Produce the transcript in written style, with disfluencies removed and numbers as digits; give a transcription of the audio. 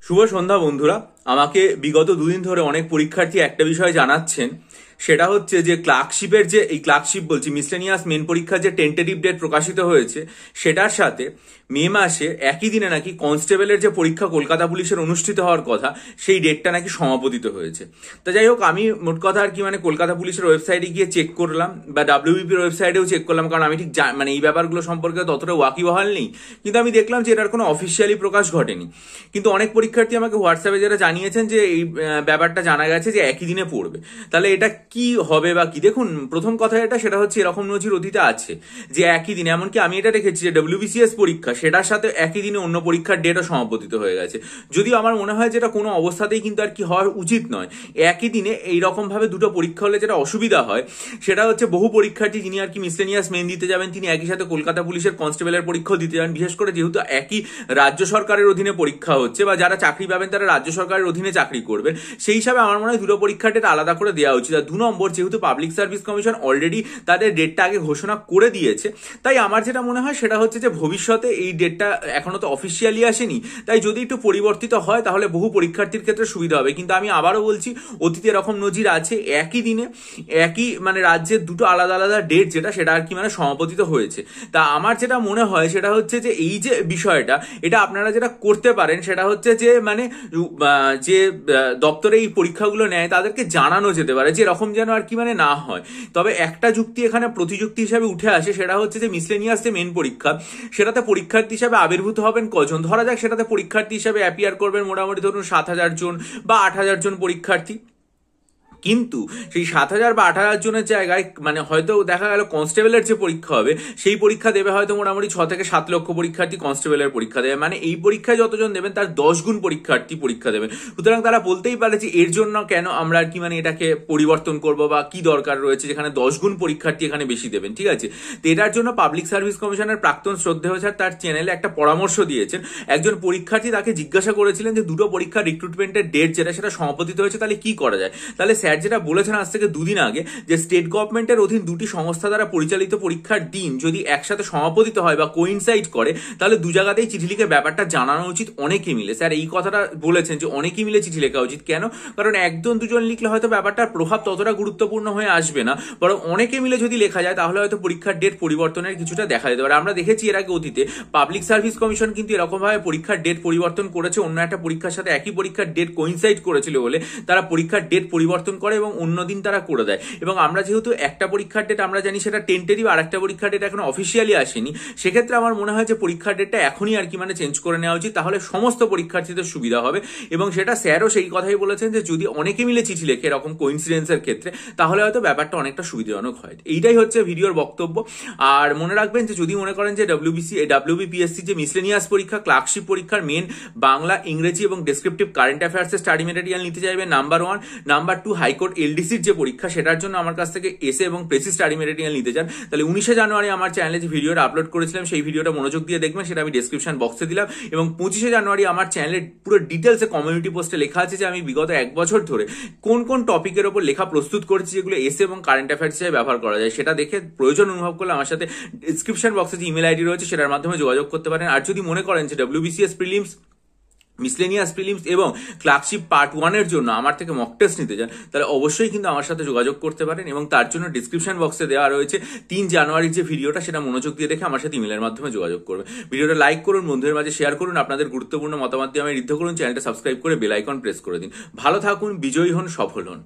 শুভ সন্ধ্যা বন্ধুরা। আমাকে বিগত দুদিন ধরে অনেক পরীক্ষার্থী একটা বিষয় জানাচ্ছেন, সেটা হচ্ছে যে ক্লার্কশিপের যে এই ক্লার্কশিপ বলছি মিসলেনিয়াস মেন পরীক্ষার যে টেন্টেটিভ ডেট প্রকাশিত হয়েছে সেটার সাথে মে মাসে একই দিনে নাকি কনস্টেবলের যে পরীক্ষা কলকাতা পুলিশের অনুষ্ঠিত হওয়ার কথা সেই ডেটটা নাকি সমাপতিত হয়েছে। তো যাই হোক, আমি মোট কথা আর কি কলকাতা পুলিশের ওয়েবসাইটে গিয়ে চেক করলাম বা ডাব্লিউবিপির ওয়েবসাইটেও চেক করলাম, কারণ আমি ঠিক এই ব্যাপারগুলো সম্পর্কে ততটা ওয়াকিবহাল নেই। কিন্তু আমি দেখলাম যে এটার কোনো অফিসিয়ালি প্রকাশ ঘটেনি। কিন্তু অনেক পরীক্ষার্থী আমাকে হোয়াটসঅ্যাপে যারা জানিয়েছেন যে এই ব্যাপারটা জানা গেছে যে একই দিনে পড়বে। তাহলে এটা কি হবে বা কি? দেখুন, প্রথম কথা সেটা হচ্ছে এরকম নজির অতীতে আছে যে একই দিনে, এমনকি আমি এটা দেখেছি যে ডব্লিউবিসিএস পরীক্ষা সেটার সাথে একই দিনে অন্য পরীক্ষার ডেটও সমাপতিত হয়ে গেছে। যদিও আমার মনে হয় যেটা কোনো অবস্থাতেই কিন্তু আর কি হওয়ার উচিত নয়। একই দিনে এইরকম ভাবে দুটো পরীক্ষা হলে যেটা অসুবিধা হয় সেটা হচ্ছে বহু পরীক্ষার্থী যিনি আর কি মিসলেনিয়াস মেন দিতে যাবেন তিনি একই সাথে কলকাতা পুলিশের কনস্টেবলের পরীক্ষাও দিতে যান। বিশেষ করে যেহেতু একই রাজ্য সরকারের অধীনে পরীক্ষা হচ্ছে বা যারা চাকরি পাবেন তারা রাজ্য সরকারের অধীনে চাকরি করবেন, সেই হিসাবে আমার মনে হয় দুটো পরীক্ষার ডেট আলাদা করে দেওয়া উচিত। আর 2 নম্বর, যেহেতু পাবলিক সার্ভিস কমিশন অলরেডি তাদের ডেটটা আগে ঘোষণা করে দিয়েছে, তাই আমার যেটা মনে হয় সেটা হচ্ছে যে ভবিষ্যতে এই ডেটটা এখনো তো অফিসিয়ালি আসেনি, তাই যদি একটু পরিবর্তিত হয় তাহলে বহু পরীক্ষার্থীর ক্ষেত্রে সুবিধা হবে। কিন্তু আমি আবারও বলছি, অতীতে এরকম নজির আছে একই দিনে একই রাজ্যের দুটো আলাদা আলাদা ডেট সেটা আর কি সমাপতিত হয়েছে। তা আমার যেটা মনে হয় সেটা হচ্ছে যে এই যে বিষয়টা, এটা আপনারা যেটা করতে পারেন সেটা হচ্ছে যে যে দপ্তরে এই পরীক্ষাগুলো নেয় তাদেরকে জানানো যেতে পারে যে এরকম যেন আর কি না হয়। তবে একটা যুক্তি এখানে প্রতিযুক্তি হিসাবে উঠে আসে, সেটা হচ্ছে যে মিসলেনিয়াস যে মেন পরীক্ষা সেটাতে পরীক্ষার্থী হিসাবে আবির্ভূত হবেন কজন? ধরা যাক সেটাতে পরীক্ষার্থী হিসাবে অ্যাপিয়ার করবেন মোটামুটি ধরুন 7,000 জন বা 8,000 জন পরীক্ষার্থী। কিন্তু সেই 7,000 বা 8,000 জনের জায়গায় হয়তো দেখা গেল কনস্টেবলের যে পরীক্ষা হবে সেই পরীক্ষা দেবে হয়তো মোটামুটি 6 থেকে 7 লক্ষ পরীক্ষার্থী কনস্টেবলের পরীক্ষা দেবে। এই পরীক্ষায় যতজন দেবেন তার 10 গুণ পরীক্ষার্থী পরীক্ষা দেবেন। সুতরাং তারা বলতেই পারে যে এর জন্য কেন আমরা আর কি এটাকে পরিবর্তন করব বা কি দরকার রয়েছে যেখানে 10 গুণ পরীক্ষার্থী এখানে বেশি দেবেন। ঠিক আছে, তো এটার জন্য পাবলিক সার্ভিস কমিশনের প্রাক্তন শ্রদ্ধেয় স্যার তার চ্যানেলে একটা পরামর্শ দিয়েছেন। একজন পরীক্ষার্থী তাকে জিজ্ঞাসা করেছিলেন যে দুটো পরীক্ষার রিক্রুটমেন্টের ডেট সেটা সমাপতিত হয়েছে, তাহলে কি করা যায়? তাহলে স্যার যেটা বলেছেন আজ থেকে 2 দিন আগে, যে স্টেট গভর্নমেন্টের অধীন দুটি সংস্থা দ্বারা পরিচালিত পরীক্ষার দিন যদি একসাথে সমাপতিত হয় বা কোইনসাইড করে তাহলে দু জায়গাতেই চিঠি লিখে ব্যাপারটা জানানো উচিত অনেকে মিলে। স্যার এই কথাটা বলেছেন যে অনেকে মিলে চিঠি লেখা উচিত। কেন? কারণ একজন দুজন লিখলে হয়তো ব্যাপারটার প্রভাব ততটা গুরুত্বপূর্ণ হয়ে আসবে না, বরং অনেকে মিলে যদি লেখা যায় তাহলে হয়তো পরীক্ষার ডেট পরিবর্তনের কিছুটা দেখা যেতে পারে। আমরা দেখেছি এর আগে অতীতে পাবলিক সার্ভিস কমিশন কিন্তু এরকম ভাবে পরীক্ষার ডেট পরিবর্তন করেছে, অন্য একটা পরীক্ষার সাথে একই পরীক্ষার ডেট কোইনসাইড করেছিল বলে তারা পরীক্ষার ডেট পরিবর্তন করে এবং অন্য দিন তারা করে দেয়। এবং আমরা যেহেতু একটা পরীক্ষার ডেট আমরা জানি সেটা টেন্টেটিভ, আর একটা পরীক্ষার ডেট এখন অফিসিয়ালি আসেনি, সেক্ষেত্রে আমার মনে হয় যে পরীক্ষার ডেটটা এখনই আর কি চেঞ্জ করে নেওয়া উচিত, তাহলে সমস্ত পরীক্ষার্থীদের সুবিধা হবে। এবং সেটা স্যারও সেই কথাই বলেছেন যে যদি অনেকে মিলে চিঠি লেখে এরকম কোইন্সিডেন্সের ক্ষেত্রে তাহলে হয়তো ব্যাপারটা অনেকটা সুবিধাজনক হয়। এইটাই হচ্ছে ভিডিওর বক্তব্য। আর মনে রাখবেন যে যদি মনে করেন যে ডাব্লিউবিপিএসসি যে মিসলেনিয়াস পরীক্ষা ক্লার্কশিপ পরীক্ষার মেন বাংলা, ইংরেজি এবং ডেসক্রিপটিভ কারেন্ট অ্যাফেয়ার্সের স্টাডি মেটেরিয়াল নিতে চাইবেন, নাম্বার 1। নাম্বার 2, হাইকোর্ট এলডিসির যে পরীক্ষা সেটার জন্য আমার কাছ থেকে এসে এবং প্রেসি স্টাডি মেটেরিয়াল নিতে চান, তাহলে 19শে জানুয়ারি আমার চ্যানেলে যে ভিডিওটা আপলোড করেছিলাম সেই ভিডিওটা মনোযোগ দিয়ে দেখবেন, সেটা আমি ডেসক্রিপশন বক্সে দিলাম। এবং 25শে জানুয়ারি আমার চ্যানেলে পুরো ডিটেলসে কমিউনিটি পোস্টে লেখা আছে যে আমি বিগত 1 বছর ধরে কোন কোন টপিকের ওপর লেখা প্রস্তুত করেছি যেগুলো এসে এবং কারেন্ট অ্যাফেয়ার্স হিসেবে ব্যবহার করা যায়। সেটা দেখে প্রয়োজন অনুভব করলে আমার সাথে ডেসক্রিপশন বক্সে যে ইমেল আইডি রয়েছে সেটার মাধ্যমে যোগাযোগ করতে পারেন। আর যদি মনে করেন যে ডব্লিউবিসিএস প্রিলিমস, মিসলেনিয়াস প্রিলিমস এবং ক্লার্কশিপ পার্ট 1 এর জন্য আমার থেকে মক টেস্ট নিতে চান তাহলে অবশ্যই কিন্তু আমার সাথে যোগাযোগ করতে পারেন। এবং তার জন্য ডিসক্রিপশন বক্সে দেওয়া রয়েছে 3 জানুয়ারির যে ভিডিওটা, সেটা মনোযোগ দিয়ে দেখে আমার সাথে ইমেলের মাধ্যমে যোগাযোগ করবেন। ভিডিওটা লাইক করুন, বন্ধুদের মাঝে শেয়ার করুন, আপনাদের গুরুত্বপূর্ণ মতামত দিয়ে আমি ঋদ্ধ করুন, চ্যানেলটা সাবস্ক্রাইব করে বেল আইকন প্রেস করে দিন। ভালো থাকুন, বিজয়ী হন, সফল হন।